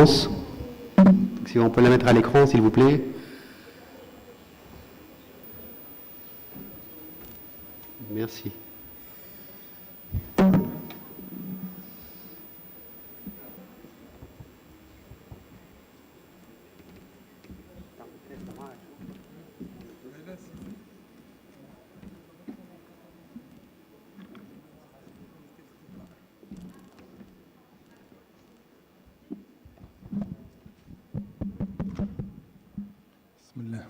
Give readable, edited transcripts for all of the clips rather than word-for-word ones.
conférence. Si on peut la mettre à l'écran, s'il vous plaît. Merci. بسم الله.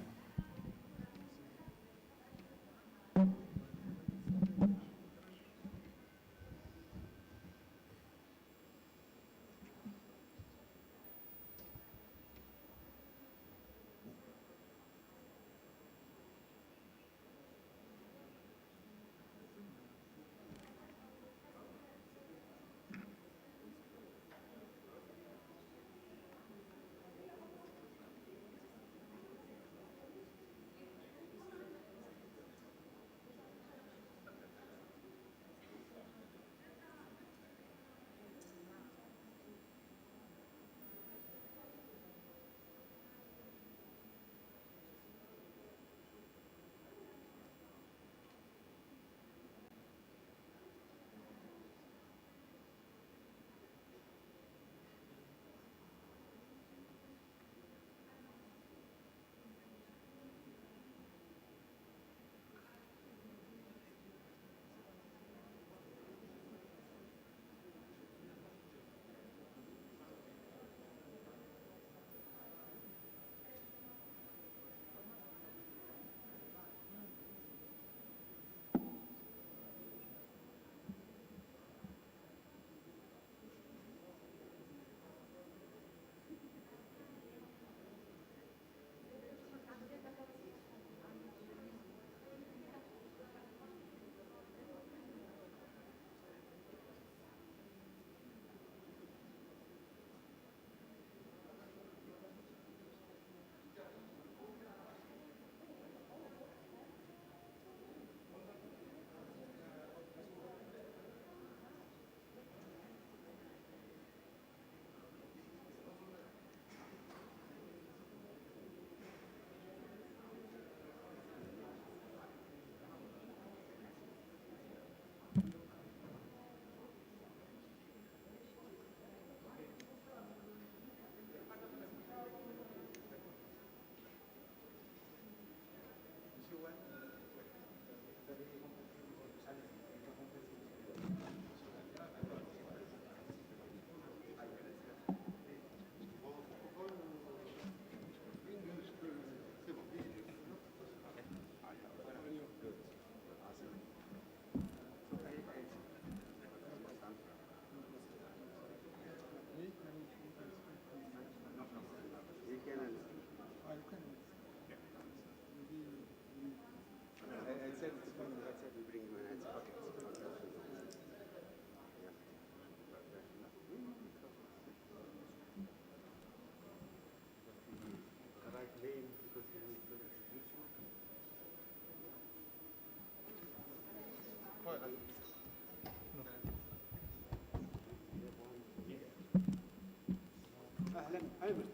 اهلا ايمن،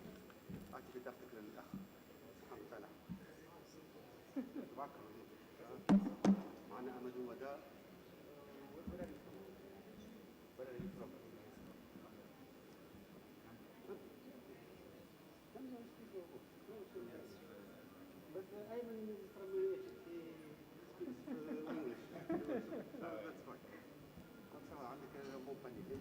اعطي بداقتك للاخ محمد صالح. تبارك الله. معنا امل وداع. بس ايمن from he speaks English. That's fine. عندك مو فني.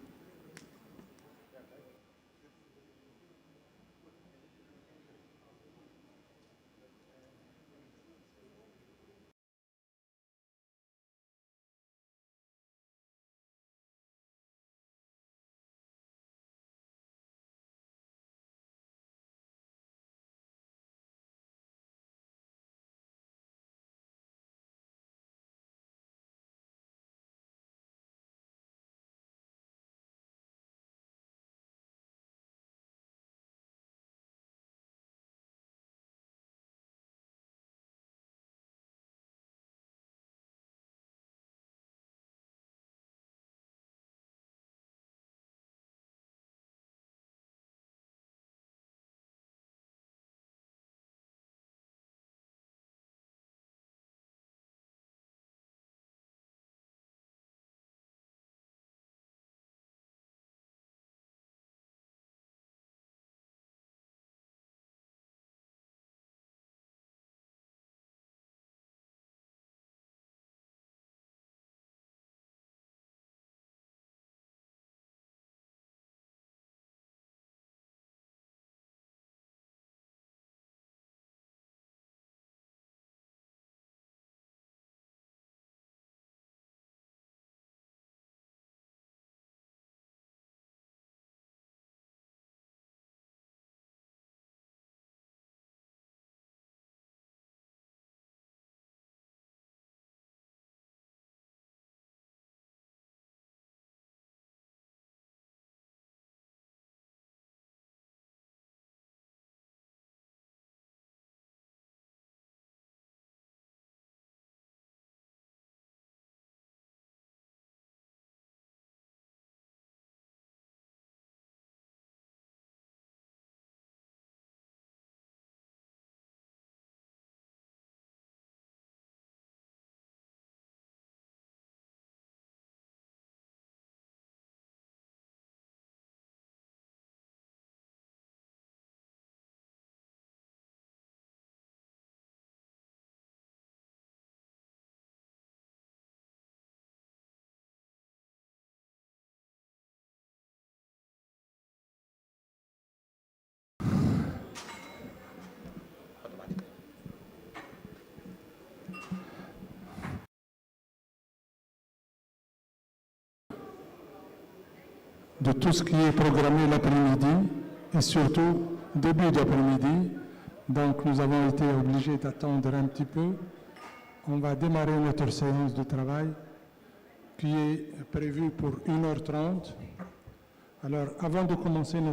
de tout ce qui est programmé l'après-midi et surtout début d'après-midi. Donc nous avons été obligés d'attendre un petit peu. On va démarrer notre séance de travail qui est prévue pour 1h30. Alors avant de commencer nos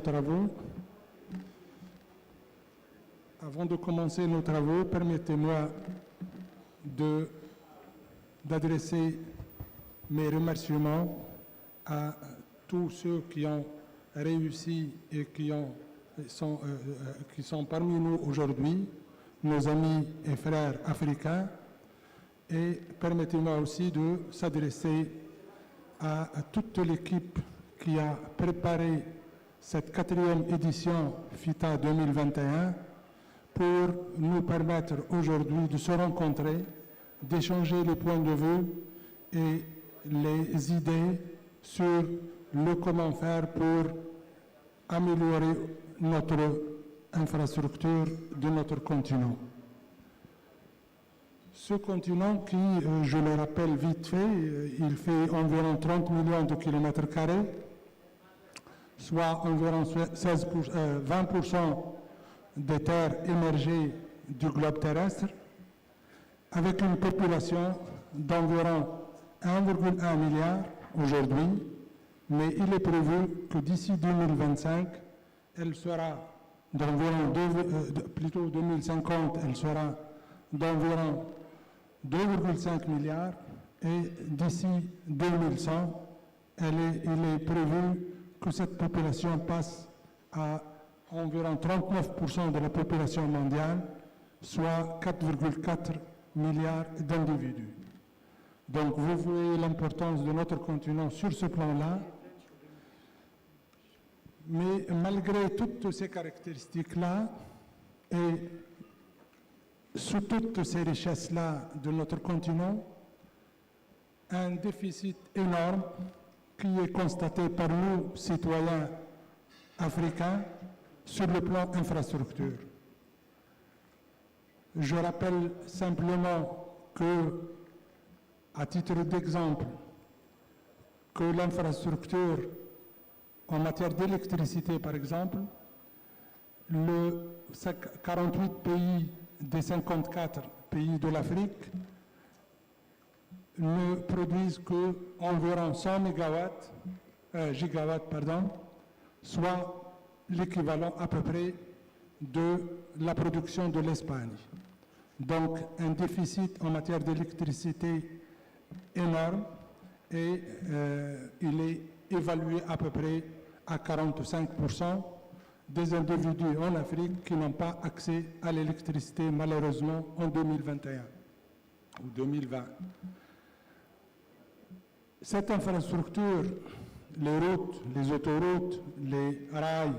travaux, permettez-moi d'adresser mes remerciements à tous ceux qui ont réussi et qui sont parmi nous aujourd'hui, nos amis et frères africains, et permettez-moi aussi de s'adresser à toute l'équipe qui a préparé cette 4e édition FITA 2021 pour nous permettre aujourd'hui de se rencontrer, d'échanger les points de vue et les idées sur le comment faire pour améliorer notre infrastructure de notre continent. Ce continent qui, je le rappelle vite fait, il fait environ 30 millions de kilomètres carrés, soit environ 20% des terres émergées du globe terrestre, avec une population d'environ 1,1 milliard aujourd'hui, mais il est prévu que d'ici 2025, elle sera d'environ, plutôt 2050, elle sera d'environ 2,5 milliards et d'ici 2100, il est prévu que cette population passe à environ 39% de la population mondiale, soit 4,4 milliards d'individus. Donc vous voyez l'importance de notre continent sur ce plan-là. Mais malgré toutes ces caractéristiques-là et sous toutes ces richesses-là de notre continent, un déficit énorme qui est constaté par nous, citoyens africains, sur le plan infrastructure. Je rappelle simplement que, à titre d'exemple, que l'infrastructure en matière d'électricité, par exemple, 48 pays des 54 pays de l'Afrique ne produisent qu'environ 100 gigawatts, soit l'équivalent à peu près de la production de l'Espagne. Donc un déficit en matière d'électricité énorme et il est évalué à peu près à 45% des individus en Afrique qui n'ont pas accès à l'électricité, malheureusement, en 2021 ou 2020. Cette infrastructure, les routes, les autoroutes, les rails,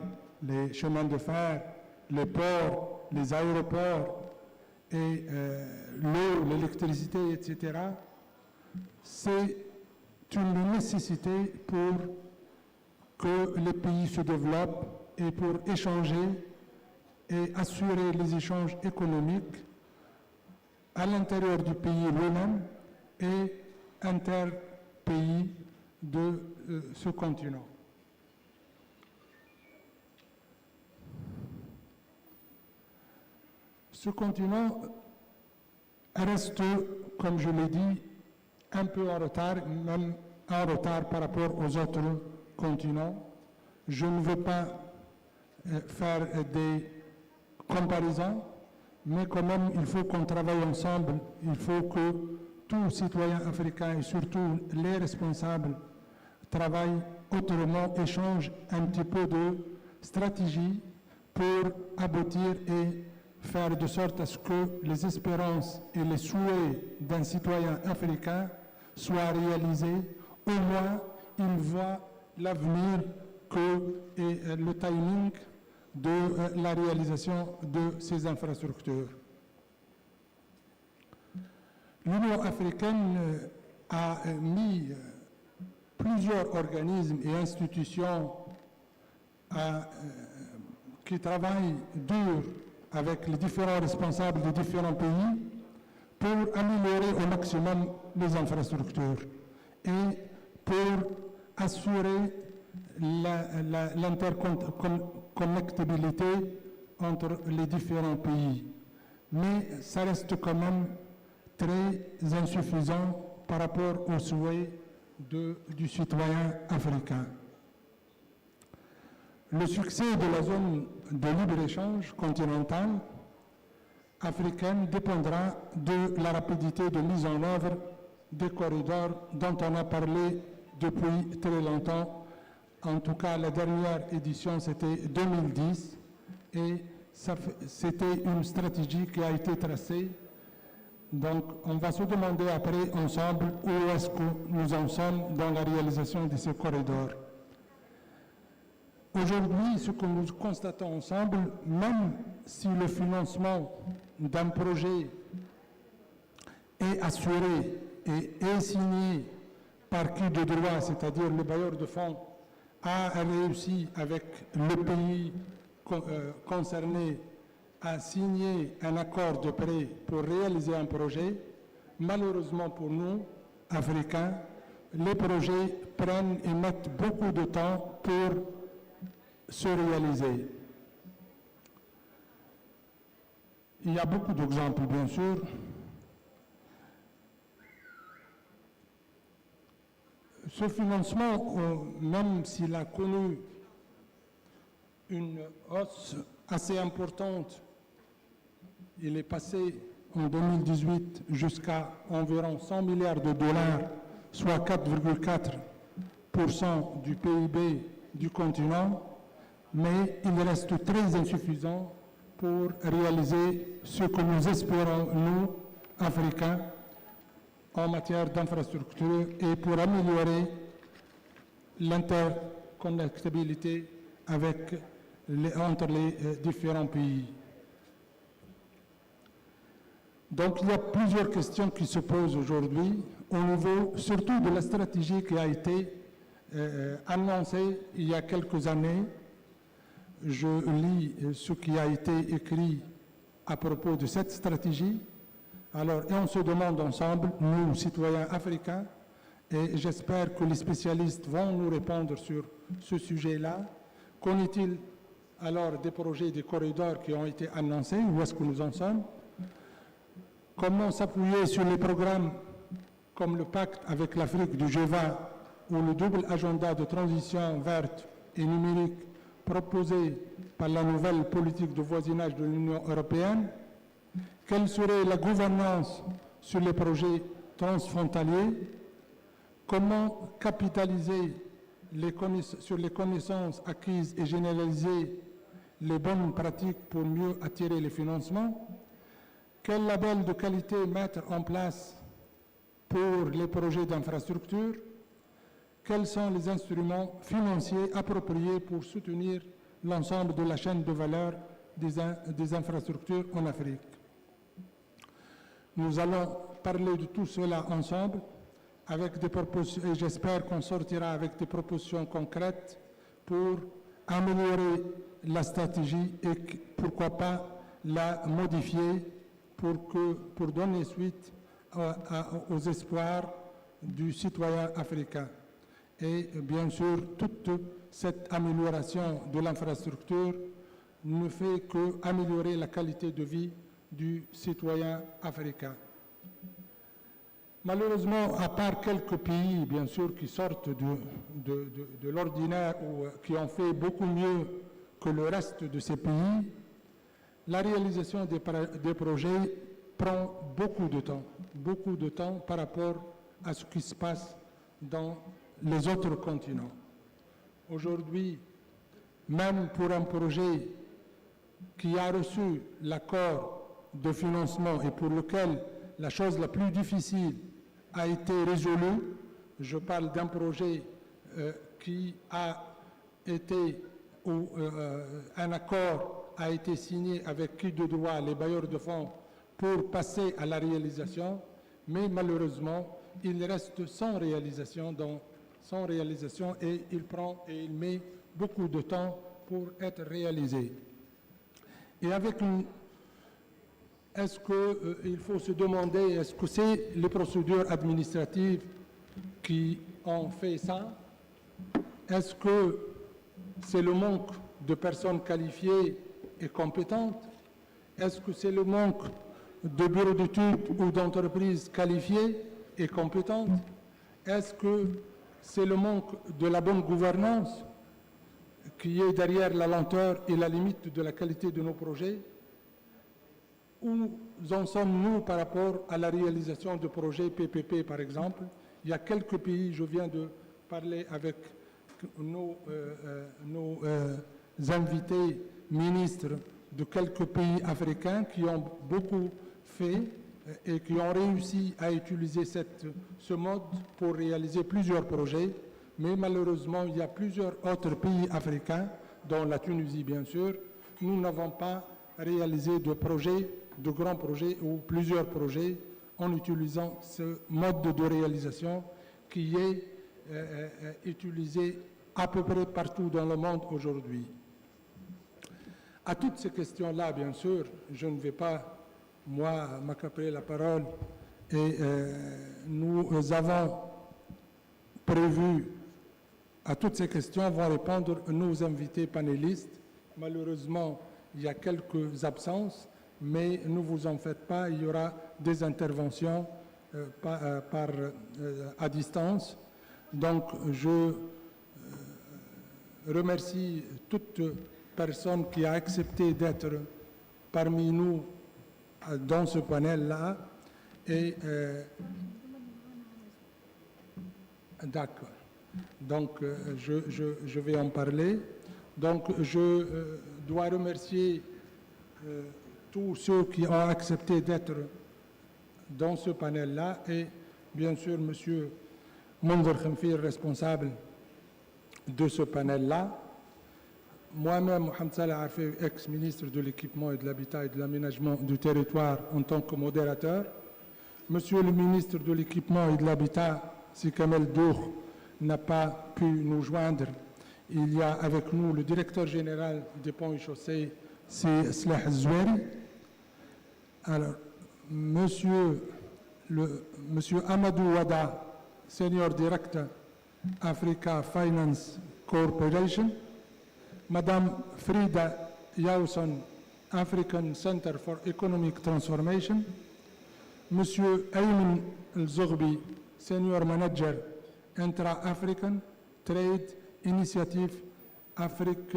les chemins de fer, les ports, les aéroports et l'eau, l'électricité, etc., c'est une nécessité pour que les pays se développent et pour échanger et assurer les échanges économiques à l'intérieur du pays lui-même et interpays de ce continent. Ce continent reste, comme je l'ai dit, un peu en retard, même en retard par rapport aux autres continents. Je ne veux pas faire des comparaisons, mais quand même, il faut qu'on travaille ensemble. Il faut que tous citoyens africains et surtout les responsables travaillent autrement, échangent un petit peu de stratégie pour aboutir et faire de sorte à ce que les espérances et les souhaits d'un citoyen africain soient réalisés. Au moins, il voit l'avenir et le timing de la réalisation de ces infrastructures. L'Union africaine a mis plusieurs organismes et institutions qui travaillent dur avec les différents responsables des différents pays pour améliorer au maximum les infrastructures et pour assurer l'interconnectabilité entre les différents pays. Mais ça reste quand même très insuffisant par rapport aux souhaits du citoyen africain. Le succès de la zone de libre-échange continentale africaine dépendra de la rapidité de mise en œuvre des corridors dont on a parlé depuis très longtemps. En tout cas, la dernière édition, c'était 2010, et c'était une stratégie qui a été tracée. Donc, on va se demander après, ensemble, où est-ce que nous en sommes dans la réalisation de ces corridors. Aujourd'hui, ce que nous constatons ensemble, même si le financement d'un projet est assuré et est signé par qui de droit, c'est-à-dire le bailleur de fonds, a réussi avec le pays concerné à signer un accord de prêt pour réaliser un projet, malheureusement pour nous, Africains, les projets prennent et mettent beaucoup de temps pour se réaliser. Il y a beaucoup d'exemples, bien sûr. Ce financement, même s'il a connu une hausse assez importante, il est passé en 2018 jusqu'à environ 100 milliards de dollars, soit 4,4% du PIB du continent, mais il reste très insuffisant pour réaliser ce que nous espérons, nous, Africains, en matière d'infrastructure et pour améliorer l'interconnectabilité entre les différents pays. Donc il y a plusieurs questions qui se posent aujourd'hui au niveau surtout de la stratégie qui a été annoncée il y a quelques années. Je lis ce qui a été écrit à propos de cette stratégie. Alors, et on se demande ensemble, nous, citoyens africains, et j'espère que les spécialistes vont nous répondre sur ce sujet-là. Qu'en est-il alors des projets, des corridors qui ont été annoncés? Où est-ce que nous en sommes? Comment s'appuyer sur les programmes comme le pacte avec l'Afrique du G20 ou le double agenda de transition verte et numérique proposé par la nouvelle politique de voisinage de l'Union européenne? Quelle serait la gouvernance sur les projets transfrontaliers? Comment capitaliser sur les connaissances acquises et généraliser les bonnes pratiques pour mieux attirer les financements? Quel label de qualité mettre en place pour les projets d'infrastructure? Quels sont les instruments financiers appropriés pour soutenir l'ensemble de la chaîne de valeur des infrastructures en Afrique? Nous allons parler de tout cela ensemble avec des propositions, et j'espère qu'on sortira avec des propositions concrètes pour améliorer la stratégie et pourquoi pas la modifier pour donner suite aux espoirs du citoyen africain. Et bien sûr, toute cette amélioration de l'infrastructure ne fait qu'améliorer la qualité de vie du citoyen africain. Malheureusement, à part quelques pays, bien sûr, qui sortent de l'ordinaire ou qui ont fait beaucoup mieux que le reste de ces pays, la réalisation des projets prend beaucoup de temps par rapport à ce qui se passe dans les autres continents. Aujourd'hui, même pour un projet qui a reçu l'accord de financement et pour lequel la chose la plus difficile a été résolue, je parle d'un projet qui a été, où un accord a été signé avec qui de droit les bailleurs de fonds pour passer à la réalisation, mais malheureusement, il reste sans réalisation et il met beaucoup de temps pour être réalisé. Et avec est-ce qu'il faut se demander, est-ce que c'est les procédures administratives qui ont fait ça? Est-ce que c'est le manque de personnes qualifiées et compétentes? Est-ce que c'est le manque de bureaux d'études ou d'entreprises qualifiées et compétentes? Est-ce que c'est le manque de la bonne gouvernance qui est derrière la lenteur et la limite de la qualité de nos projets? Où en sommes-nous par rapport à la réalisation de projets PPP, par exemple? Il y a quelques pays, je viens de parler avec nos invités ministres de quelques pays africains qui ont beaucoup fait et qui ont réussi à utiliser ce mode pour réaliser plusieurs projets. Mais malheureusement, il y a plusieurs autres pays africains, dont la Tunisie bien sûr, nous n'avons pas réalisé de projets, de grands projets ou plusieurs projets en utilisant ce mode de réalisation qui est utilisé à peu près partout dans le monde aujourd'hui. À toutes ces questions-là, bien sûr, je ne vais pas, moi, m'accaparer la parole et nous avons prévu à toutes ces questions vont répondre nos invités panélistes. Malheureusement, il y a quelques absences, mais ne vous en faites pas, il y aura des interventions à distance. Donc, je remercie toute personne qui a accepté d'être parmi nous dans ce panel-là. Et d'accord. Donc, je vais en parler. Donc, je dois remercier tous ceux qui ont accepté d'être dans ce panel-là et bien sûr M. Moundir Khenfir, responsable de ce panel-là. Moi-même, Mohamed Salah Arfé, ex-ministre de l'Équipement et de l'Habitat et de l'Aménagement du territoire en tant que modérateur. Monsieur le ministre de l'Équipement et de l'Habitat, si Kamel Dour n'a pas pu nous joindre, il y a avec nous le directeur général des ponts et chaussées, c'est Slah Zoueri. Alors, monsieur Amadou Wada, Senior Director, Africa Finance Corporation, Madame Frida Yawson, African Center for Economic Transformation, Monsieur Ayman El-Zoghbi, Senior Manager, Intra-African Trade Initiative, Afrique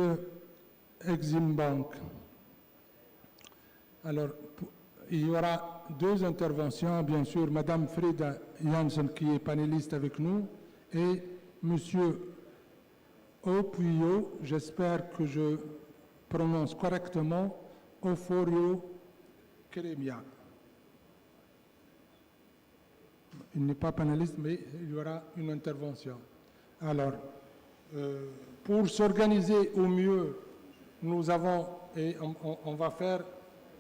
Exim Bank. Alors, il y aura deux interventions, bien sûr, Madame Frida Janssen qui est panéliste avec nous et Monsieur Opuyo, j'espère que je prononce correctement, Oforio Kremia. Il n'est pas panéliste, mais il y aura une intervention. Alors, pour s'organiser au mieux, nous avons, et on va faire,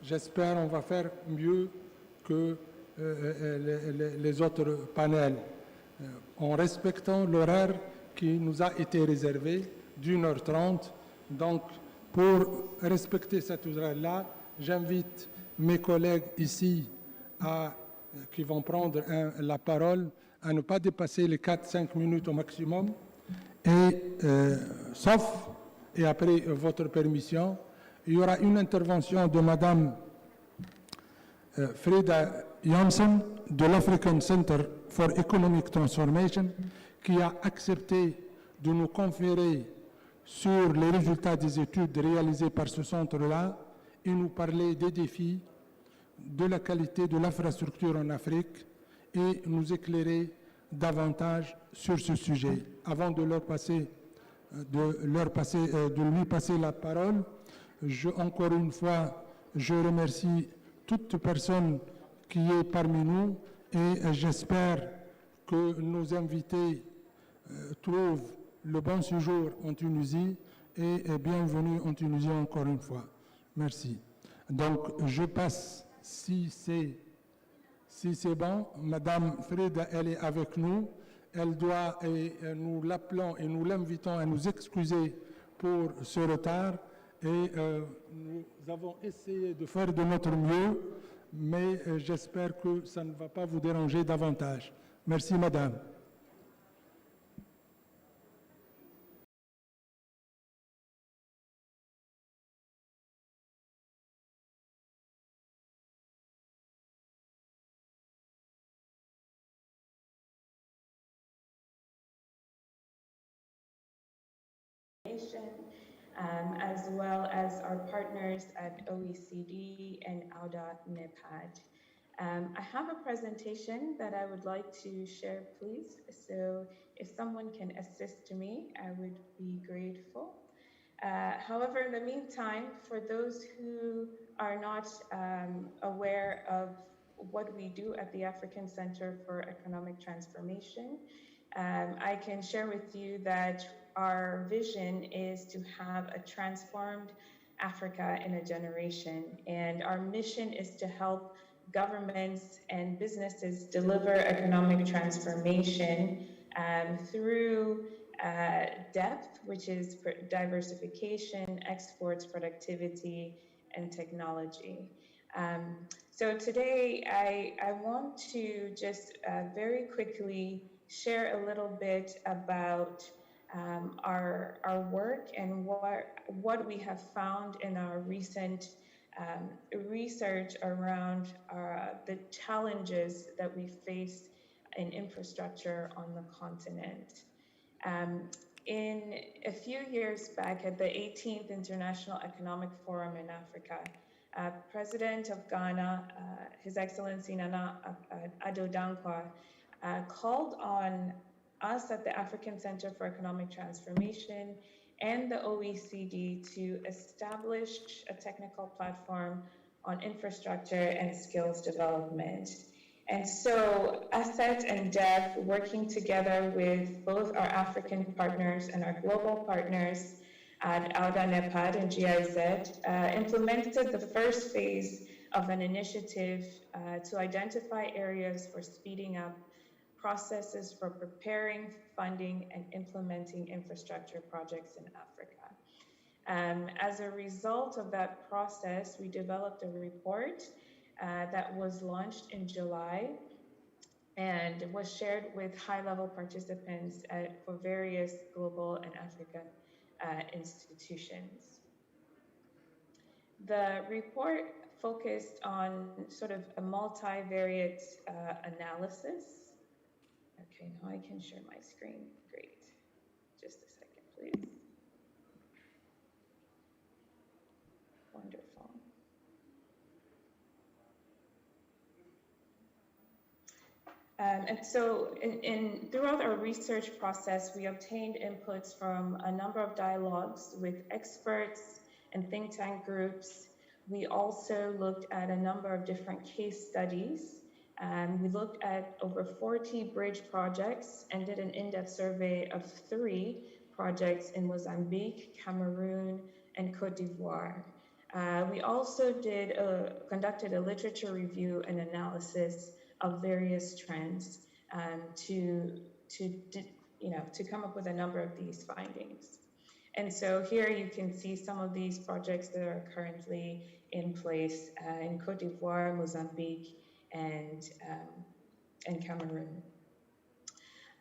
j'espère, on va faire mieux que les autres panels, en respectant l'horaire qui nous a été réservé d'1h30. Donc, pour respecter cet horaire-là, j'invite mes collègues ici qui vont prendre la parole à ne pas dépasser les 4-5 minutes au maximum, et sauf, et après votre permission, il y aura une intervention de Madame Frida Janssen de l'African Center for Economic Transformation qui a accepté de nous conférer sur les résultats des études réalisées par ce centre-là et nous parler des défis, de la qualité de l'infrastructure en Afrique et nous éclairer davantage sur ce sujet. Avant de lui passer la parole, encore une fois, je remercie toute personne qui est parmi nous et j'espère que nos invités trouvent le bon séjour en Tunisie et bienvenue en Tunisie encore une fois. Merci. Donc, je passe, si c'est bon, Madame Frida, elle est avec nous. Elle doit, et nous l'appelons et nous l'invitons à nous excuser pour ce retard. Et nous avons essayé de faire de notre mieux, mais j'espère que ça ne va pas vous déranger davantage. Merci, Madame. as well as our partners at OECD and AUDA-NEPAD. I have a presentation that I would like to share, please. So if someone can assist me, I would be grateful. However, in the meantime, for those who are not aware of what we do at the African Center for Economic Transformation, I can share with you that our vision is to have a transformed Africa in a generation. And our mission is to help governments and businesses deliver economic transformation through depth, which is diversification, exports, productivity, and technology. So today, I want to just very quickly share a little bit about our work and what we have found in our recent research around the challenges that we face in infrastructure on the continent. In a few years back at the 18th International Economic Forum in Africa, President of Ghana, His Excellency Nana Addo Dankwa, called on us at the African Center for Economic Transformation and the OECD to establish a technical platform on infrastructure and skills development. And so Asset and Dev, working together with both our African partners and our global partners at AUDA-NEPAD and GIZ, implemented the first phase of an initiative to identify areas for speeding up processes for preparing, funding, and implementing infrastructure projects in Africa. As a result of that process, we developed a report that was launched in July and was shared with high-level participants for various global and African institutions. The report focused on sort of a multivariate analysis. Okay, now I can share my screen. Great. Just a second, please. Wonderful. And so throughout our research process, we obtained inputs from a number of dialogues with experts and think tank groups. We also looked at a number of different case studies. We looked at over 40 bridge projects and did an in-depth survey of 3 projects in Mozambique, Cameroon, and Cote d'Ivoire. We also conducted a literature review and analysis of various trends to come up with a number of these findings. And so here you can see some of these projects that are currently in place in Cote d'Ivoire, Mozambique, and Cameroon.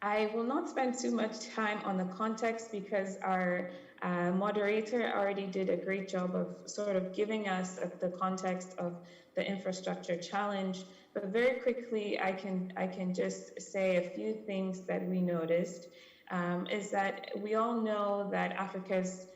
I will not spend too much time on the context because our moderator already did a great job of sort of giving us the context of the infrastructure challenge. But very quickly, I can just say a few things that we noticed. Is that we all know that Africa's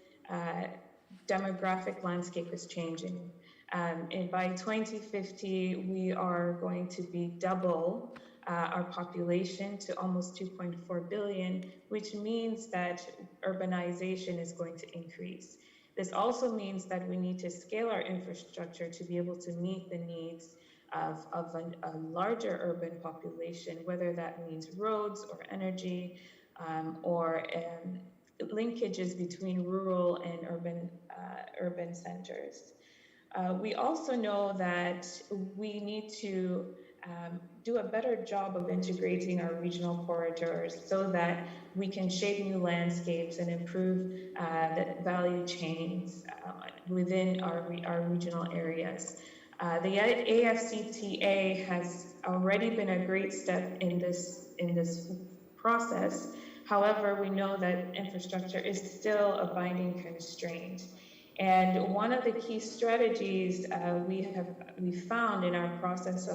demographic landscape is changing. And by 2050, we are going to be double our population to almost 2.4 billion, which means that urbanization is going to increase. This also means that we need to scale our infrastructure to be able to meet the needs of a larger urban population, whether that means roads or energy or linkages between rural and urban centers. We also know that we need to do a better job of integrating our regional corridors so that we can shape new landscapes and improve the value chains within our regional areas. The AFCTA has already been a great step in this process. However, we know that infrastructure is still a binding constraint. And one of the key strategies we found in our process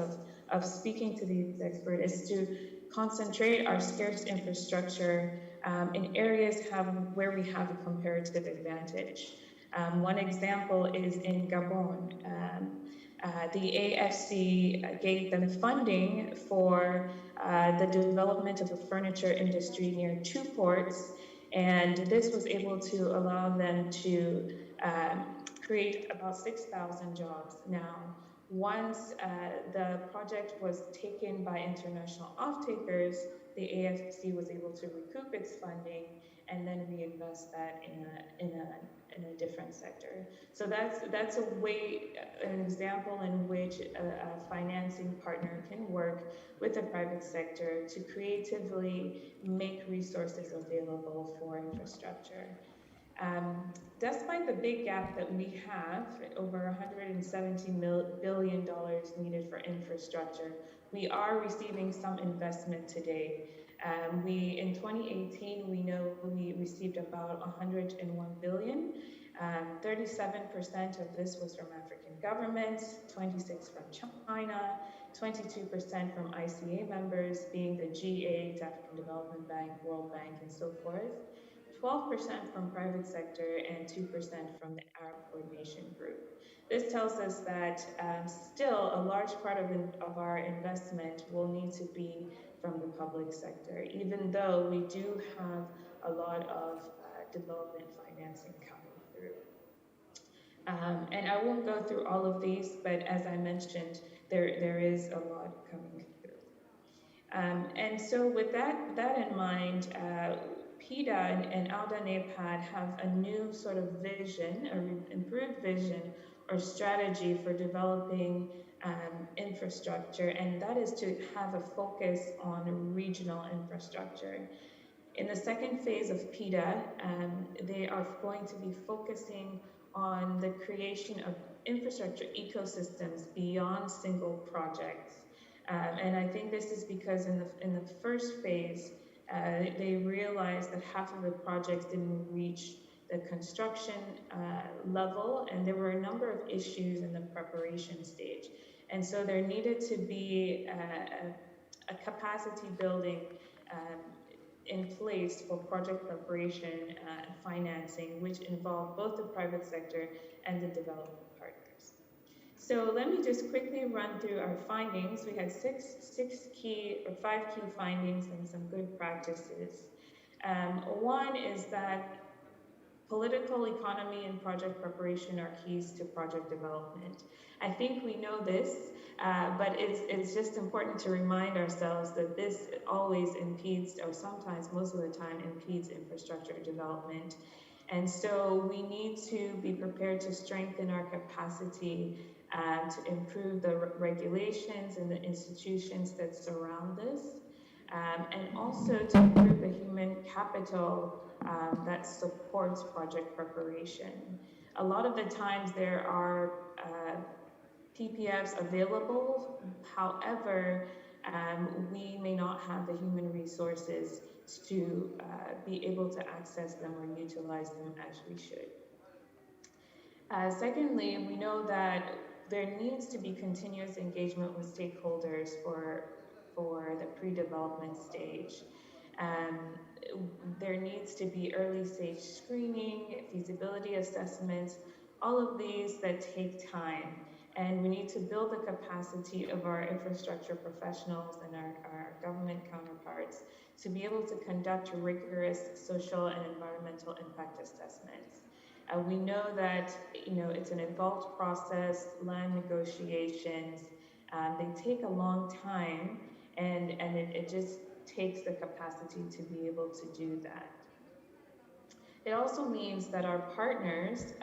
of speaking to these experts is to concentrate our scarce infrastructure in areas where we have a comparative advantage. One example is in Gabon. The AFC gave them funding for the development of a furniture industry near two ports, and this was able to allow them to create about 6,000 jobs. Now, once the project was taken by international off-takers, the AFC was able to recoup its funding and then reinvest that in a different sector. So that's a way, an example in which a financing partner can work with the private sector to creatively make resources available for infrastructure. Despite the big gap that we have, over $170 billion needed for infrastructure, we are receiving some investment today. In 2018, we know we received about 101 billion. 37% of this was from African governments, 26% from China, 22% from ICA members, being the G8, African Development Bank, World Bank, and so forth. 12% from private sector and 2% from the Arab Coordination Group. This tells us that still a large part of our investment will need to be from the public sector, even though we do have a lot of development financing coming through. And I won't go through all of these, but as I mentioned, there is a lot coming through. And so with that in mind, PIDA and ALDA NEPAD have a new sort of vision, an improved vision or strategy for developing infrastructure, and that is to have a focus on regional infrastructure. In the second phase of PIDA, they are going to be focusing on the creation of infrastructure ecosystems beyond single projects. And I think this is because in the first phase, they realized that half of the projects didn't reach the construction level, and there were a number of issues in the preparation stage. And so there needed to be a capacity building in place for project preparation and financing, which involved both the private sector and the development partners. So let me just quickly run through our findings. We had five key findings and some good practices. One is that political economy and project preparation are keys to project development. I think we know this, but it's just important to remind ourselves that this always impedes, or sometimes most of the time impedes, infrastructure development. And so we need to be prepared to strengthen our capacity to improve the regulations and the institutions that surround this, and also to improve the human capital that supports project preparation. A lot of the times there are PPFs available, however, we may not have the human resources to be able to access them or utilize them as we should. Secondly, we know that there needs to be continuous engagement with stakeholders for the pre-development stage. There needs to be early stage screening, feasibility assessments, all of these that take time. And we need to build the capacity of our infrastructure professionals and our government counterparts to be able to conduct rigorous social and environmental impact assessments. We know that it's an involved process, land negotiations, they take a long time, and it just takes the capacity to be able to do that. It also means that our partners,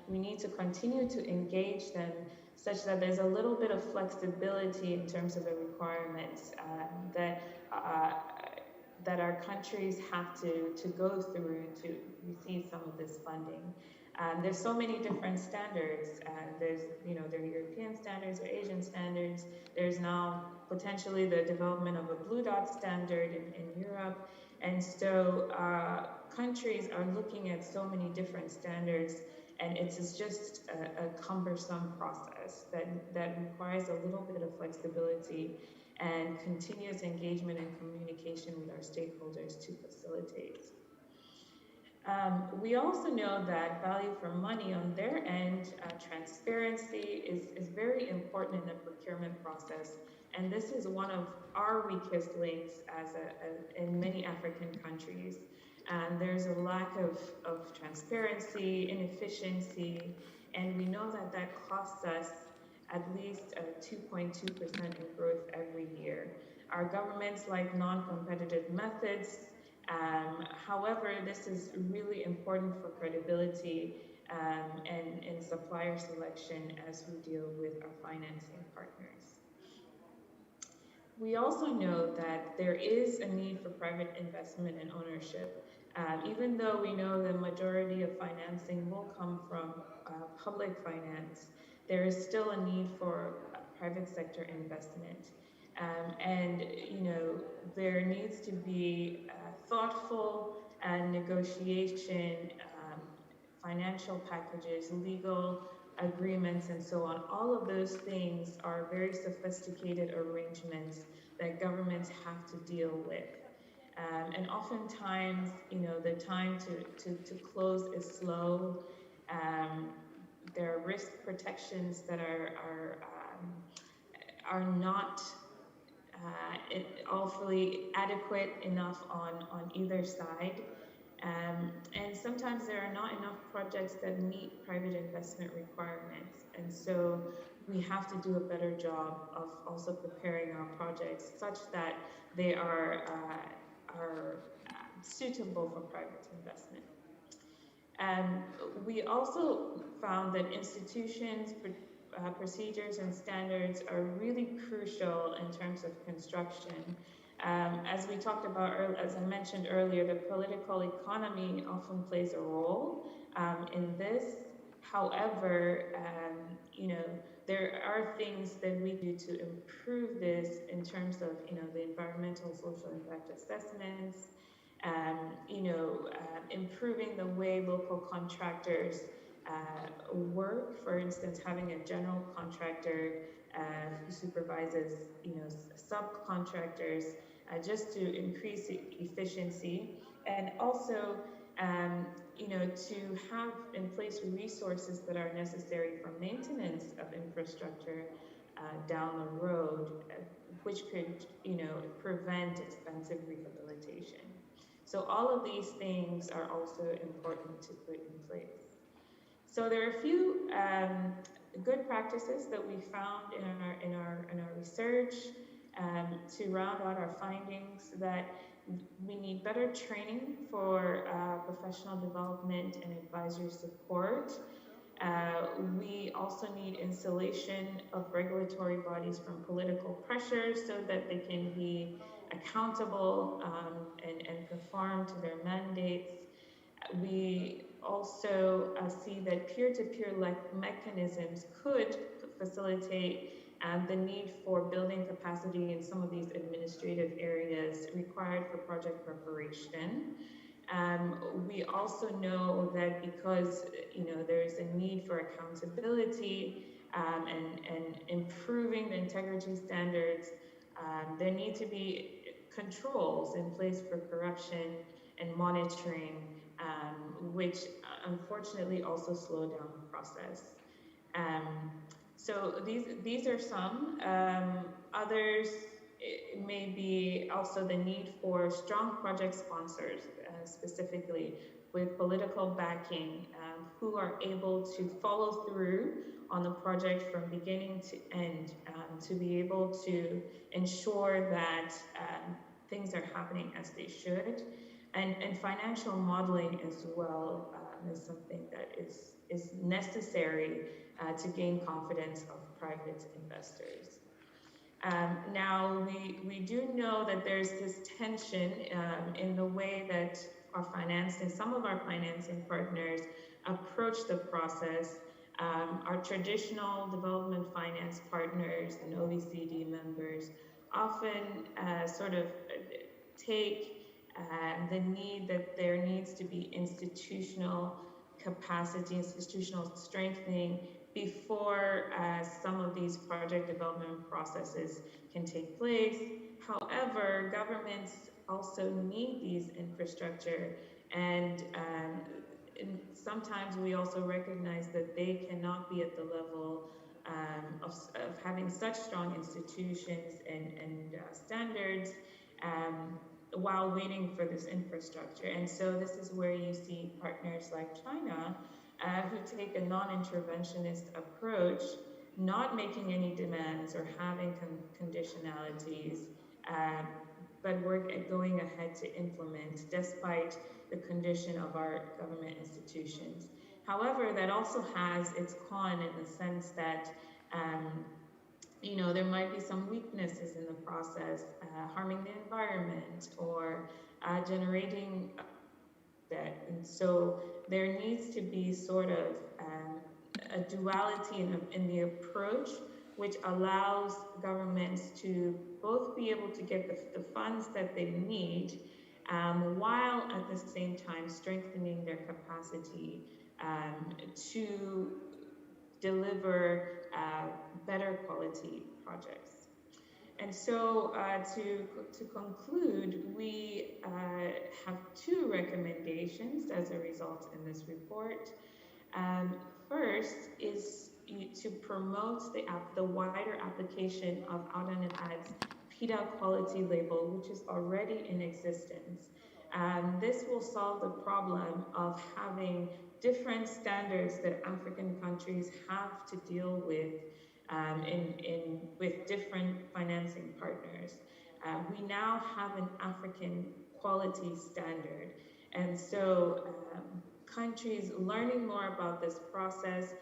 we need to continue to engage them such that there's a little bit of flexibility in terms of the requirements that our countries have to go through to receive some of this funding. There's so many different standards. There are European standards or Asian standards. There's now potentially the development of a Blue Dot standard in Europe. And so countries are looking at so many different standards, and it's just a cumbersome process that requires a little bit of flexibility. and continuous engagement and communication with our stakeholders to facilitate. We also know that value for money on their end, transparency is very important in the procurement process. And this is one of our weakest links in many African countries. And there's a lack of transparency, inefficiency, and we know that that costs us at least 2.2% in growth every year. Our governments like non-competitive methods. However, this is really important for credibility and supplier selection as we deal with our financing partners. We also know that there is a need for private investment and ownership. Even though we know the majority of financing will come from public finance, there is still a need for private sector investment. And there needs to be thoughtful negotiation, financial packages, legal agreements, and so on. All of those things are very sophisticated arrangements that governments have to deal with. And oftentimes, the time to close is slow. There are risk protections that are not awfully adequate enough on either side. And sometimes there are not enough projects that meet private investment requirements. And so we have to do a better job of also preparing our projects such that they are suitable for private investment. We also found that institutions, procedures, and standards are really crucial in terms of construction. As we talked about, as I mentioned earlier, the political economy often plays a role in this. However, there are things that we do to improve this in terms of, the environmental social impact assessments, improving the way local contractors work. For instance, having a general contractor who supervises, subcontractors, just to increase efficiency, and also, to have in place resources that are necessary for maintenance of infrastructure down the road, which could, prevent expensive rehabilitation. So all of these things are also important to put in place. So there are a few good practices that we found in our research to round out our findings, that we need better training for professional development and advisory support. We also need insulation of regulatory bodies from political pressure so that they can be accountable and perform to their mandates. We also see that peer-to-peer mechanisms could facilitate the need for building capacity in some of these administrative areas required for project preparation. We also know that because there's a need for accountability and improving the integrity standards, there need to be controls in place for corruption and monitoring, which unfortunately also slow down the process. So these are some. Others may be also the need for strong project sponsors, specifically with political backing, who are able to follow through on the project from beginning to end, to be able to ensure that things are happening as they should. And financial modeling as well is something that is necessary to gain confidence of private investors. Now, we do know that there's this tension in the way that some of our financing partners approach the process. Our traditional development finance partners and OECD members often sort of take the need that there needs to be institutional capacity, institutional strengthening before some of these project development processes can take place. However, governments also need these infrastructure, and sometimes we also recognize that they cannot be at the level of having such strong institutions and standards while waiting for this infrastructure. And so this is where you see partners like China who take a non-interventionist approach, not making any demands or having conditionalities, but going ahead to implement despite the condition of our government institutions. However, that also has its con in the sense that there might be some weaknesses in the process, harming the environment or generating debt. And so there needs to be sort of a duality in the approach, which allows governments to both be able to get the funds that they need, while at the same time strengthening their capacity to deliver better quality projects. And so to conclude, we have two recommendations as a result in this report. First is to promote the wider application of Ouda Nepad's PETA quality label, which is already in existence. This will solve the problem of having different standards that African countries have to deal with with different financing partners. We now have an African quality standard. And so countries learning more about this process,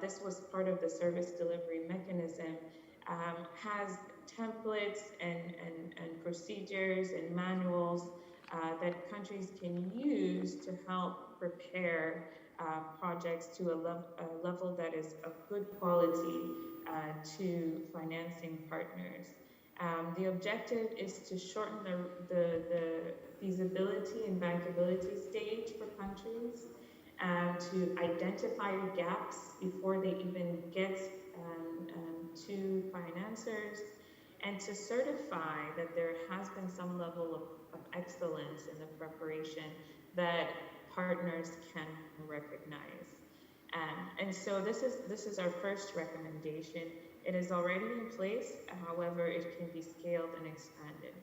this was part of the service delivery mechanism, has templates and procedures and manuals that countries can use to help prepare projects to a level that is of good quality to financing partners. The objective is to shorten the feasibility and bankability stage for countries, to identify gaps before they even get to financiers, and to certify that there has been some level of excellence in the preparation that partners can recognize. And so this is our first recommendation. It is already in place, however, it can be scaled and expanded.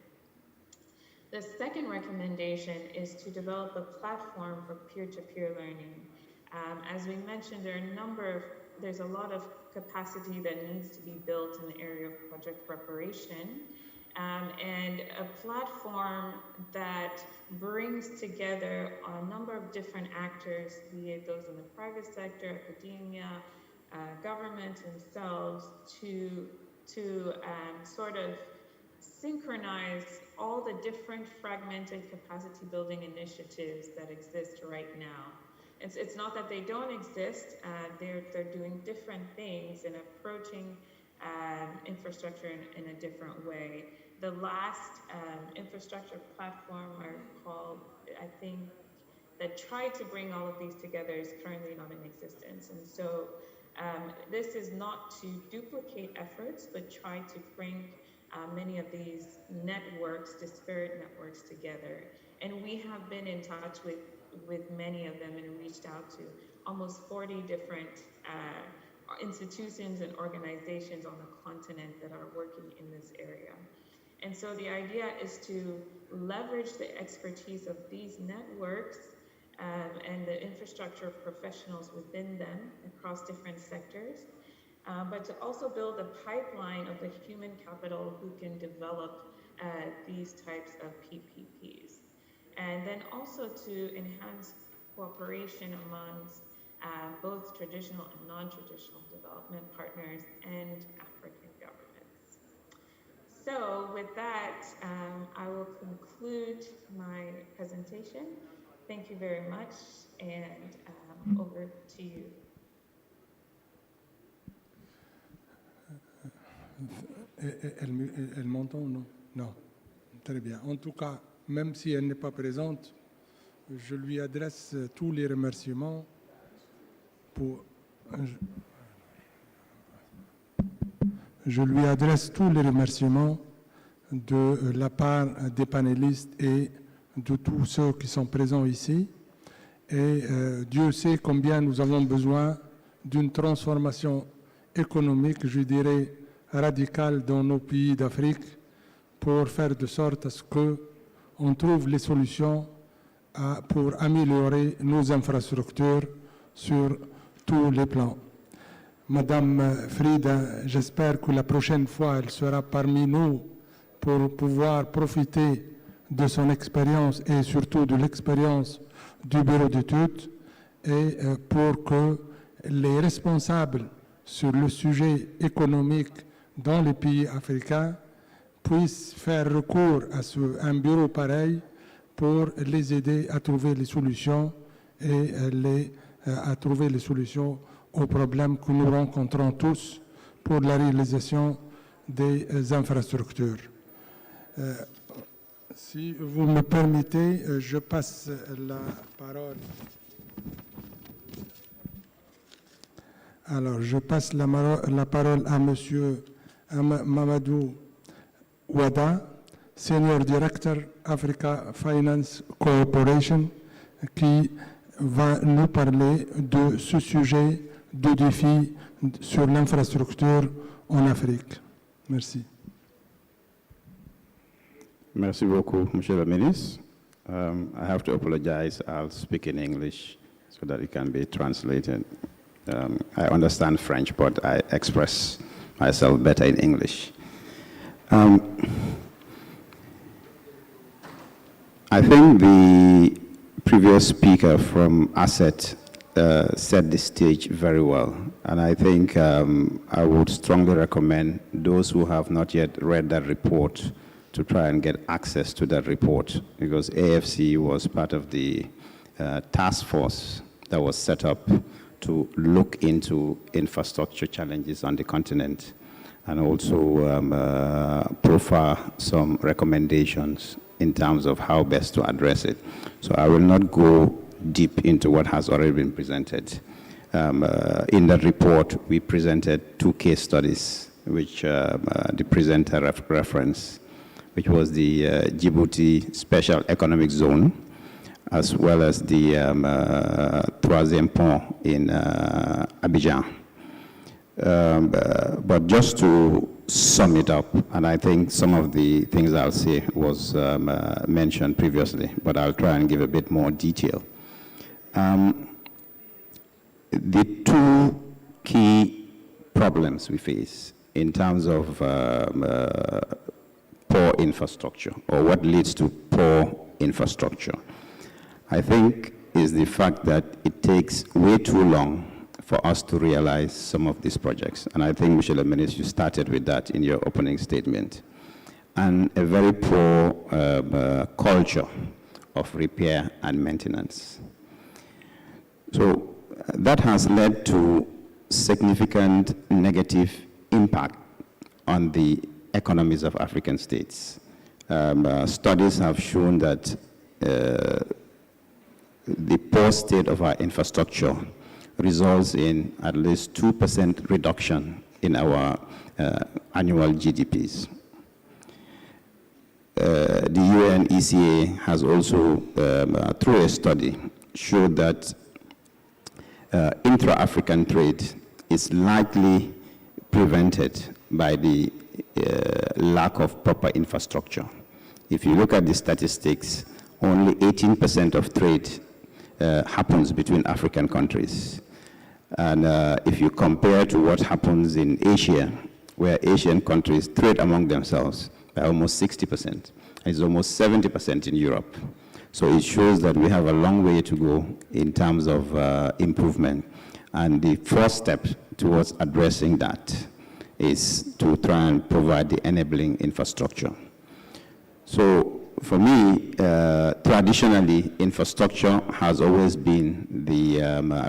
The second recommendation is to develop a platform for peer-to-peer learning. As we mentioned, there's a lot of capacity that needs to be built in the area of project preparation. And a platform that brings together a number of different actors, be it those in the private sector, academia, government themselves, to sort of synchronize all the different fragmented capacity building initiatives that exist right now. It's not that they don't exist, they're doing different things and approaching infrastructure in a different way. The last infrastructure platform that tried to bring all of these together is currently not in existence. And so this is not to duplicate efforts, but try to bring many of these networks, disparate networks together. And we have been in touch with many of them and reached out to almost 40 different institutions and organizations on the continent that are working in this area. And so the idea is to leverage the expertise of these networks and the infrastructure professionals within them across different sectors, but to also build a pipeline of the human capital who can develop these types of PPPs. And then also to enhance cooperation amongst both traditional and non-traditional development partners and African governments. So with that, I will conclude my presentation. Thank you very much, and over to you. Elle m'entend ou non? Non. Très bien. En tout cas, même si elle n'est pas présente, je lui adresse tous les remerciements pour... Je lui adresse tous les remerciements de la part des panélistes et de tous ceux qui sont présents ici. Et Dieu sait combien nous avons besoin d'une transformation économique, je dirais, radicale dans nos pays d'Afrique pour faire de sorte à ce qu'on trouve les solutions pour améliorer nos infrastructures sur tous les plans. Madame Frida, j'espère que la prochaine fois, elle sera parmi nous pour pouvoir profiter de son expérience et surtout de l'expérience du bureau d'études et pour que les responsables sur le sujet économique dans les pays africains puissent faire recours à un bureau pareil pour les aider à trouver les solutions et à trouver les solutions aux problèmes que nous rencontrons tous pour la réalisation des infrastructures. Si vous me permettez, je passe la parole. Alors, je passe la parole à Monsieur Mamadou Ouada, Senior Director Africa Finance Corporation, qui va nous parler de ce sujet de défi sur l'infrastructure en Afrique. Merci. Merci beaucoup, Monsieur le Ministre. I have to apologize. I'll speak in English so that it can be translated. I understand French, but I express myself better in English. I think the previous speaker from ASSET set the stage very well. And I think I would strongly recommend those who have not yet read that report to try and get access to that report, because AFC was part of the task force that was set up to look into infrastructure challenges on the continent and also profile some recommendations in terms of how best to address it. So I will not go deep into what has already been presented. In that report, we presented 2 case studies, which the presenter referenced, which was the Djibouti Special Economic Zone, as well as the Troisième Pont in Abidjan. But just to sum it up, and I think some of the things I'll say was mentioned previously, but I'll try and give a bit more detail. The 2 key problems we face in terms of poor infrastructure, or what leads to poor infrastructure, I think is the fact that it takes way too long for us to realize some of these projects. And I think, Monsieur le Ministre, you started with that in your opening statement. And a very poor culture of repair and maintenance. So that has led to significant negative impact on the economies of African states. Studies have shown that the poor state of our infrastructure results in at least 2% reduction in our annual GDPs. The UNECA has also, through a study, showed that intra-African trade is likely prevented by the lack of proper infrastructure. If you look at the statistics, only 18% of trade happens between African countries. And if you compare to what happens in Asia, where Asian countries trade among themselves by almost 60%, it's almost 70% in Europe. So it shows that we have a long way to go in terms of improvement. And the first step towards addressing that is to try and provide the enabling infrastructure. So for me, traditionally, infrastructure has always been the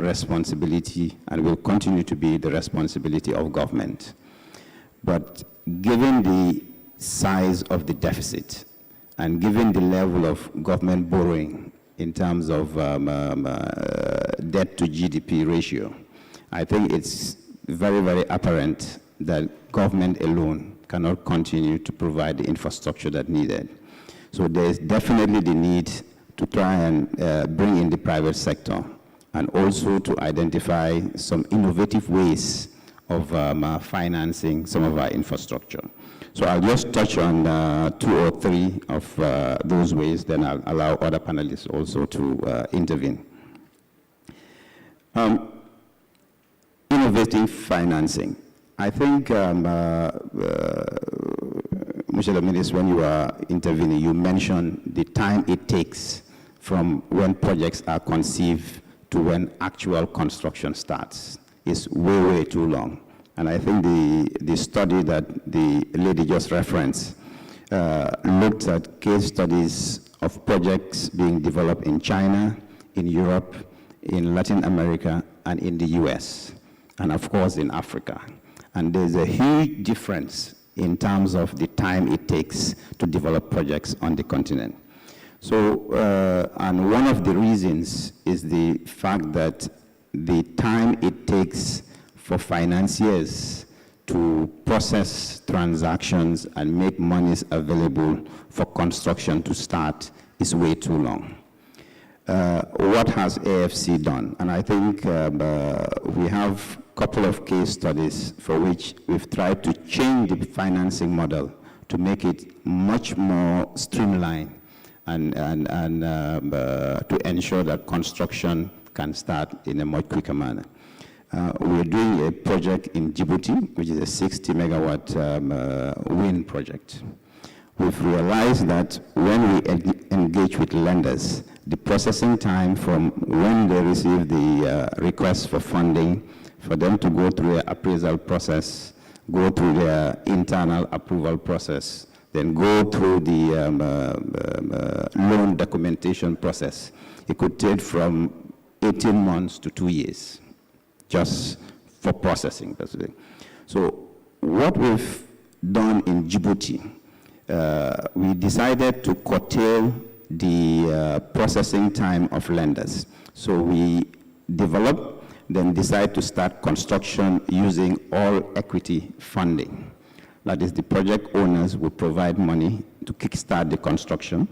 responsibility and will continue to be the responsibility of government. But given the size of the deficit and given the level of government borrowing in terms of debt to GDP ratio, I think it's very, very apparent that government alone cannot continue to provide the infrastructure that needed. So there is definitely the need to try and bring in the private sector, and also to identify some innovative ways of financing some of our infrastructure. So I'll just touch on 2 or 3 of those ways, then I'll allow other panelists also to intervene. Innovative financing. I think, Mr. Minister, when you were intervening, you mentioned the time it takes from when projects are conceived to when actual construction starts. Is way, way too long. And I think the study that the lady just referenced looked at case studies of projects being developed in China, in Europe, in Latin America, and in the US, and of course in Africa. And there's a huge difference in terms of the time it takes to develop projects on the continent. So, and one of the reasons is the fact that the time it takes for financiers to process transactions and make monies available for construction to start is way too long. What has AFC done? And I think we have a couple of case studies for which we've tried to change the financing model to make it much more streamlined and to ensure that construction can start in a much quicker manner. We're doing a project in Djibouti, which is a 60 megawatt wind project. We've realized that when we engage with lenders, the processing time from when they receive the request for funding, for them to go through their appraisal process, go through their internal approval process, then go through the loan documentation process, it could take from 18 months to 2 years, just for processing, basically. So what we've done in Djibouti, we decided to curtail the processing time of lenders. So we develop, then decide to start construction using all equity funding. That is, the project owners will provide money to kickstart the construction.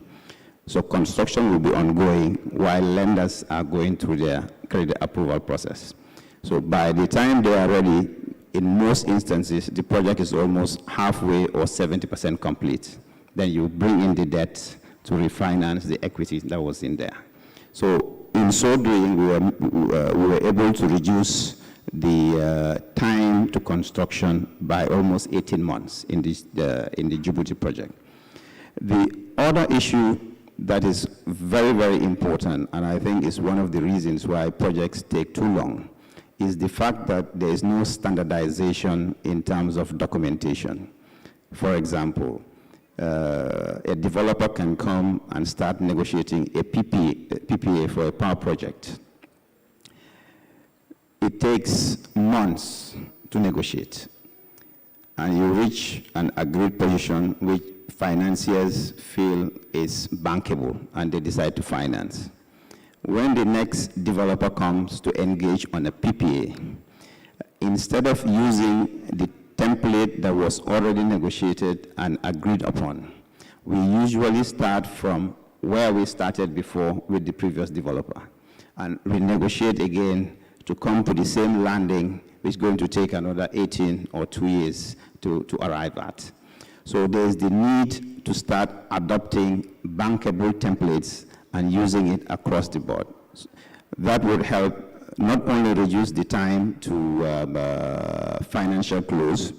So construction will be ongoing while lenders are going through their credit approval process. So by the time they are ready, in most instances, the project is almost halfway or 70% complete. Then you bring in the debt to refinance the equity that was in there. So in so doing, we were able to reduce the time to construction by almost 18 months in the Djibouti project. The other issue that is very, very important, and I think is one of the reasons why projects take too long, is the fact that there is no standardization in terms of documentation. For example, a developer can come and start negotiating a PPA for a power project. It takes months to negotiate, and you reach an agreed position which financiers feel is bankable, and they decide to finance. When the next developer comes to engage on a PPA, instead of using the template that was already negotiated and agreed upon, we usually start from where we started before with the previous developer and renegotiate again to come to the same landing, which is going to take another 18 or 2 years to arrive at. So there's the need to start adopting bankable templates and using it across the board. That would help not only reduce the time to financial close,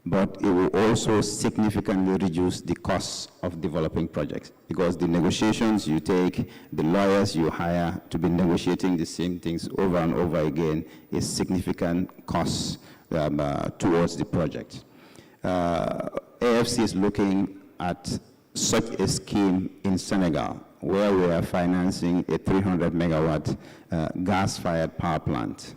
but it will also significantly reduce the costs of developing projects, because the negotiations you take, the lawyers you hire to be negotiating the same things over and over again is significant costs towards the project. AFC is looking at such a scheme in Senegal, where we are financing a 300 megawatt gas-fired power plant.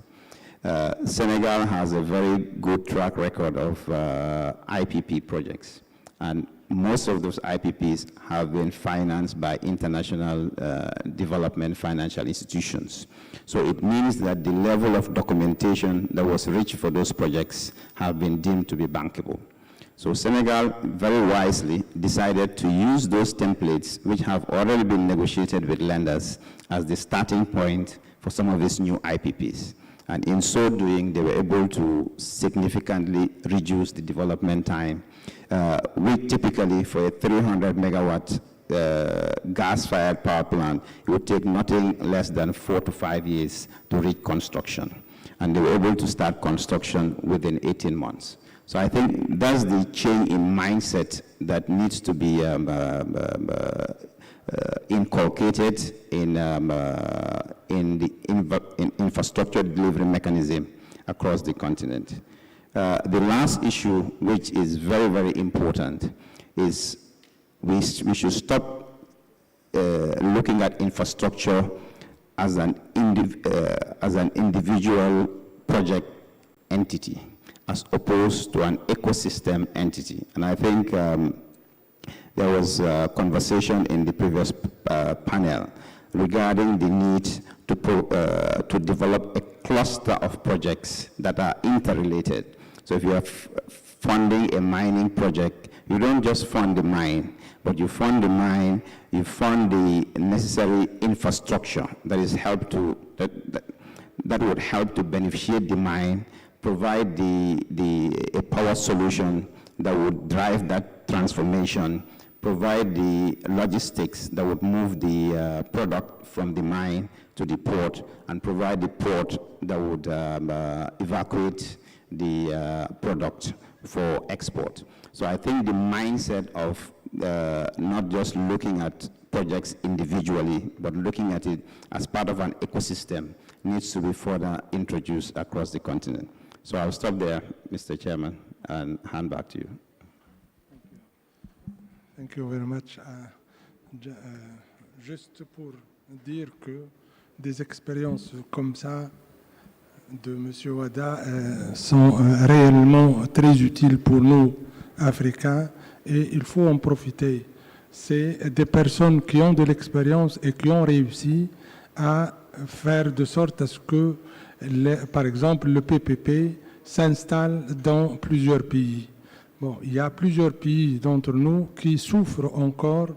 Senegal has a very good track record of IPP projects, and most of those IPPs have been financed by international development financial institutions. So it means that the level of documentation that was reached for those projects have been deemed to be bankable. So Senegal very wisely decided to use those templates which have already been negotiated with lenders as the starting point for some of these new IPPs. And in so doing, they were able to significantly reduce the development time, which typically for a 300 megawatt gas-fired power plant, it would take nothing less than 4 to 5 years to reach construction. And they were able to start construction within 18 months. So I think that's the change in mindset that needs to be inculcated in the infrastructure delivery mechanism across the continent. The last issue, which is very, very important, is we should stop looking at infrastructure as an individual project entity, as opposed to an ecosystem entity. And I think there was a conversation in the previous panel regarding the need to develop a cluster of projects that are interrelated. So if you are funding a mining project, you don't just fund the mine, but you fund the mine, you fund the necessary infrastructure that is that would help to beneficiate the mine, provide a power solution that would drive that transformation, provide the logistics that would move the product from the mine to the port, and provide the port that would evacuate the product for export. So I think the mindset of not just looking at projects individually, but looking at it as part of an ecosystem needs to be further introduced across the continent. So I'll stop there, Mr. Chairman, and hand back to you. Thank you very much. Juste pour dire que des expériences comme ça de M. Wada sont réellement très utiles pour nous, Africains, et il faut en profiter. C'est des personnes qui ont de l'expérience et qui ont réussi à faire de sorte à ce que, par exemple, le PPP s'installe dans plusieurs pays. Bon, il y a plusieurs pays d'entre nous qui souffrent encore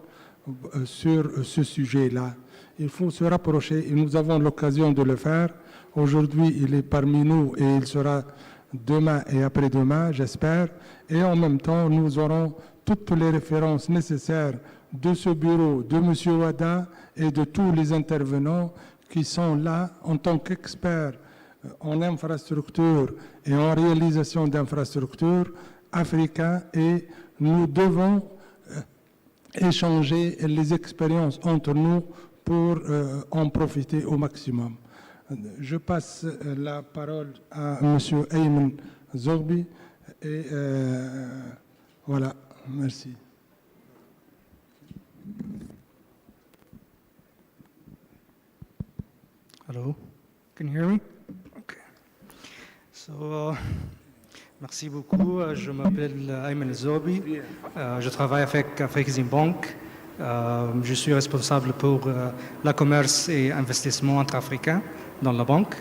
sur ce sujet-là. Il faut se rapprocher et nous avons l'occasion de le faire. Aujourd'hui, il est parmi nous et il sera demain et après-demain, j'espère. Et en même temps, nous aurons toutes les références nécessaires de ce bureau, de M. Wada et de tous les intervenants qui sont là en tant qu'experts en infrastructure et en réalisation d'infrastructures africains, et nous devons échanger les expériences entre nous pour en profiter au maximum. Je passe la parole à M. Ayman Zorbi et voilà, merci. Hello, can you hear me? Okay. So, merci beaucoup. Je m'appelle Ayman Zorbi. Je travaille avec Afrexim Bank. Je suis responsable pour le commerce et investissement intra-africain dans la banque.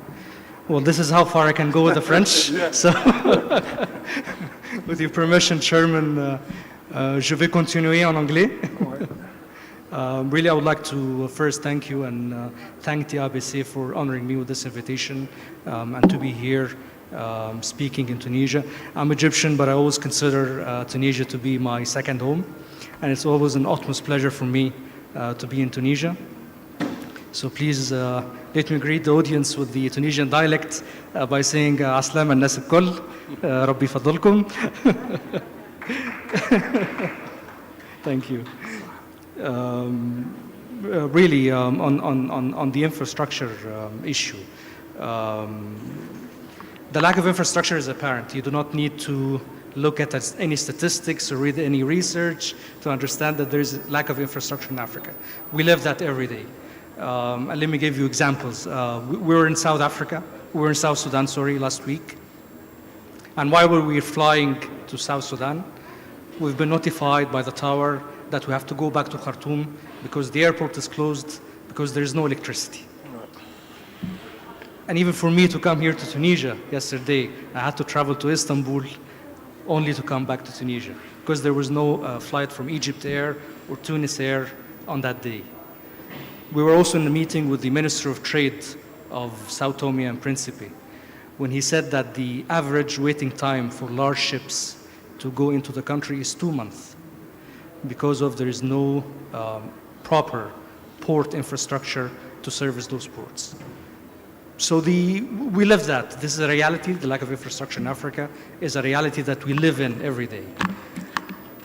Well, this is how far I can go with the French. So, with your permission, Chairman, je vais continuer en anglais. Really, I would like to first thank you and thank the TABC for honoring me with this invitation and to be here speaking in Tunisia. I'm Egyptian, but I always consider Tunisia to be my second home. And it's always an utmost pleasure for me to be in Tunisia. So please let me greet the audience with the Tunisian dialect by saying Aslam al-Nas al-Kull, Rabbi Fadlkum. Thank you. Really, on the infrastructure issue, the lack of infrastructure is apparent. You do not need to look at any statistics or read any research to understand that there is a lack of infrastructure in Africa. We live that every day. And let me give you examples. We were in South Africa. We were in South Sudan, last week. And why were we flying to South Sudan? we've been notified by the tower that we have to go back to Khartoum because the airport is closed because there is no electricity. And even for me to come here to Tunisia yesterday, I had to travel to Istanbul only to come back to Tunisia because there was no flight from Egypt Air or Tunis Air on that day. We were also in a meeting with the Minister of Trade of Sao Tome and Principe when he said that the average waiting time for large ships to go into the country is 2 months because there is no proper port infrastructure to service those ports. So we live that. This is a reality. The lack of infrastructure in Africa is a reality that we live in every day.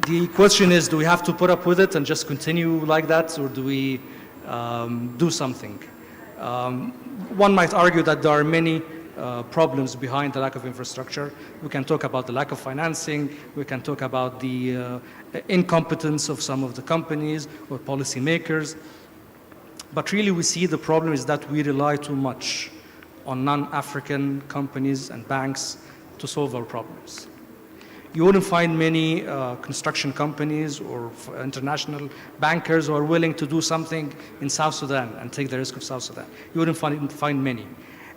The question is, do we have to put up with it and just continue like that, or do we do something? One might argue that there are many problems behind the lack of infrastructure. We can talk about the lack of financing. We can talk about the incompetence of some of the companies or policymakers. But really, we see the problem is that we rely too much on non-African companies and banks to solve our problems. You wouldn't find many construction companies or international bankers who are willing to do something in South Sudan and take the risk of South Sudan. You wouldn't find many.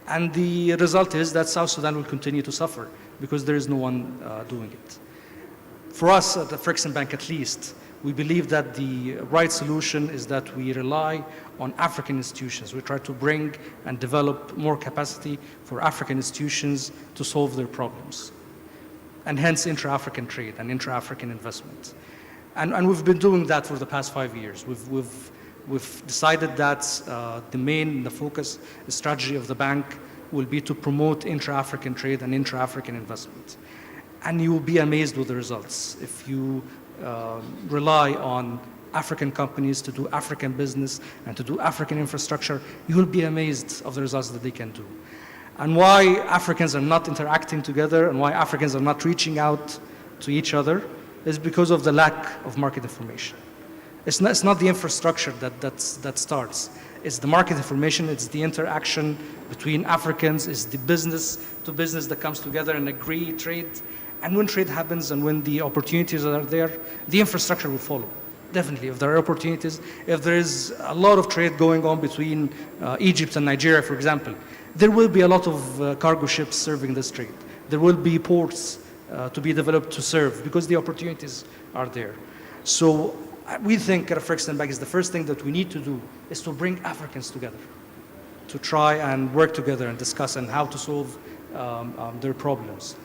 And the result is that South Sudan will continue to suffer because there is no one doing it. For us at the Frickson Bank at least, we believe that the right solution is that we rely on African institutions. We try to bring and develop more capacity for African institutions to solve their problems. And hence intra-African trade and intra-African investment. And we've been doing that for the past 5 years. We've decided that the focus, the strategy of the bank will be to promote intra-African trade and intra-African investment. And you will be amazed with the results. If you rely on African companies to do African business and to do African infrastructure, you will be amazed of the results that they can do. And why Africans are not interacting together and why Africans are not reaching out to each other is because of the lack of market information. It's not the infrastructure that starts. It's the market information, it's the interaction between Africans, it's the business to business that comes together and agree trade. And when trade happens and when the opportunities are there, the infrastructure will follow. Definitely, if there are opportunities, if there is a lot of trade going on between Egypt and Nigeria, for example, there will be a lot of cargo ships serving this trade. There will be ports to be developed to serve because the opportunities are there. So we think at Frickson Bank is the first thing that we need to do is to bring Africans together, to try and work together and discuss and how to solve their problems.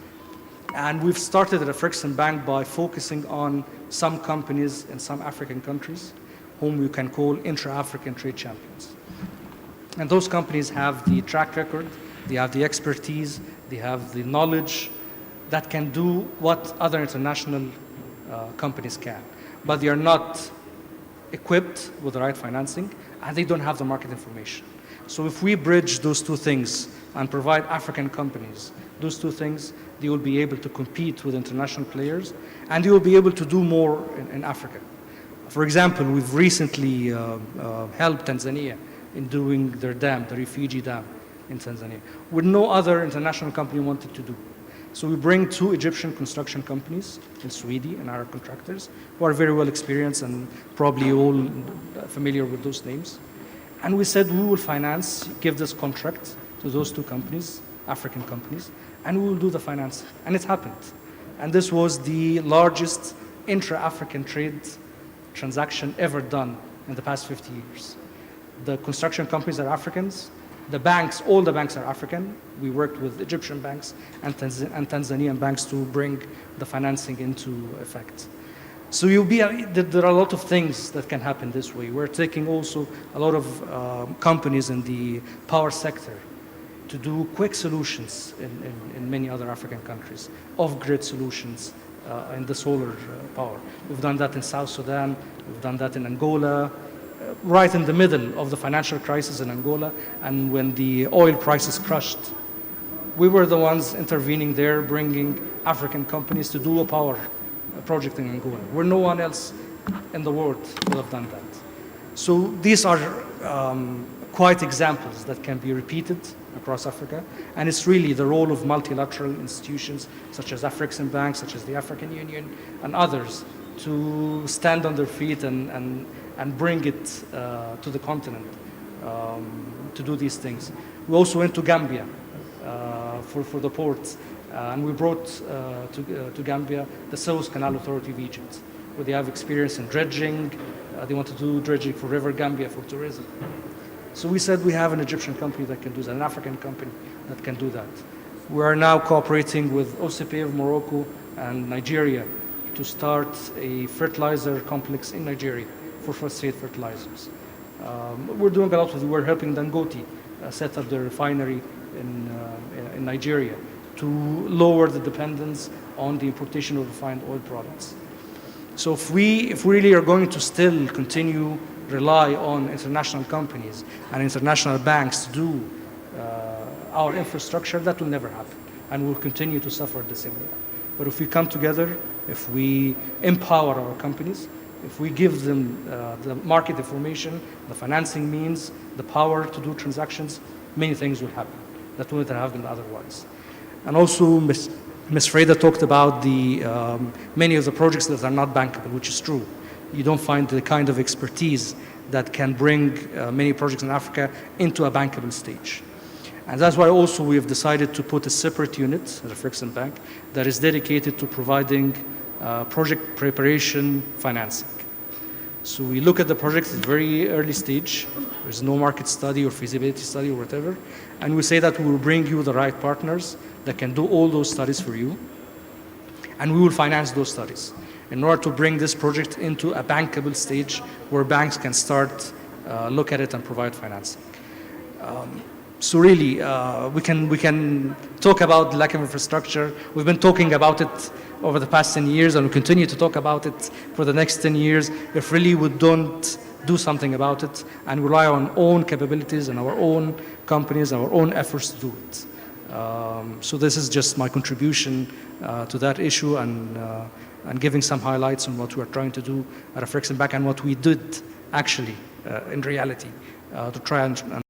And we've started at Frickson Bank by focusing on some companies in some African countries whom we can call intra-African trade champions. And those companies have the track record, they have the expertise, they have the knowledge that can do what other international companies can. But they are not equipped with the right financing, and they don't have the market information. So if we bridge those two things and provide African companies those two things, they will be able to compete with international players, and they will be able to do more in Africa. For example, we've recently helped Tanzania in doing their dam, the refugee dam in Tanzania, with no other international company wanted to do. So we bring 2 Egyptian construction companies in Sweden and our contractors who are very well experienced and probably all familiar with those names. And we said we will finance, give this contract to those 2 companies, African companies, and we will do the financing. And it happened. And this was the largest intra-African trade transaction ever done in the past 50 years. The construction companies are Africans. The banks, all the banks are African. We worked with Egyptian banks and Tanzanian banks to bring the financing into effect. So there are a lot of things that can happen this way. We're taking also a lot of companies in the power sector to do quick solutions in many other African countries, off-grid solutions in the solar power. We've done that in South Sudan, we've done that in Angola, right in the middle of the financial crisis in Angola, and when the oil prices crashed, we were the ones intervening there, bringing African companies to do a power project in Angola, where no one else in the world would have done that. So these are quite examples that can be repeated across Africa. And it's really the role of multilateral institutions such as Afrexim Bank, such as the African Union, and others to stand on their feet and bring it to the continent to do these things. We also went to Gambia for the ports, and we brought to Gambia the Suez Canal Authority of Egypt, where they have experience in dredging. They want to do dredging for River Gambia for tourism. So we said we have an Egyptian company that can do that, an African company that can do that. We are now cooperating with OCP of Morocco and Nigeria to start a fertilizer complex in Nigeria for phosphate fertilizers. We're doing a lot with, we're helping Dangote set up the refinery in Nigeria to lower the dependence on the importation of refined oil products. So if we really are going to still continue rely on international companies and international banks to do our infrastructure, that will never happen, and we'll continue to suffer the same way. But if we come together, if we empower our companies, if we give them the market information, the financing means, the power to do transactions, many things will happen that wouldn't have happened otherwise. And also, Ms. Freda talked about the many of the projects that are not bankable, which is true. You don't find the kind of expertise that can bring many projects in Africa into a bankable stage. And that's why also we have decided to put a separate unit at Afrexim Bank that is dedicated to providing project preparation financing. So we look at the project at a very early stage. There's no market study or feasibility study or whatever. And we say that we will bring you the right partners that can do all those studies for you. And we will finance those studies in order to bring this project into a bankable stage where banks can start look at it and provide financing. So really, we can talk about the lack of infrastructure. We've been talking about it over the past 10 years, and we continue to talk about it for the next 10 years if really we don't do something about it and rely on our own capabilities and our own companies, our own efforts to do it. So this is just my contribution to that issue and giving some highlights on what we are trying to do at Afrexim Bank and what we did actually in reality to try and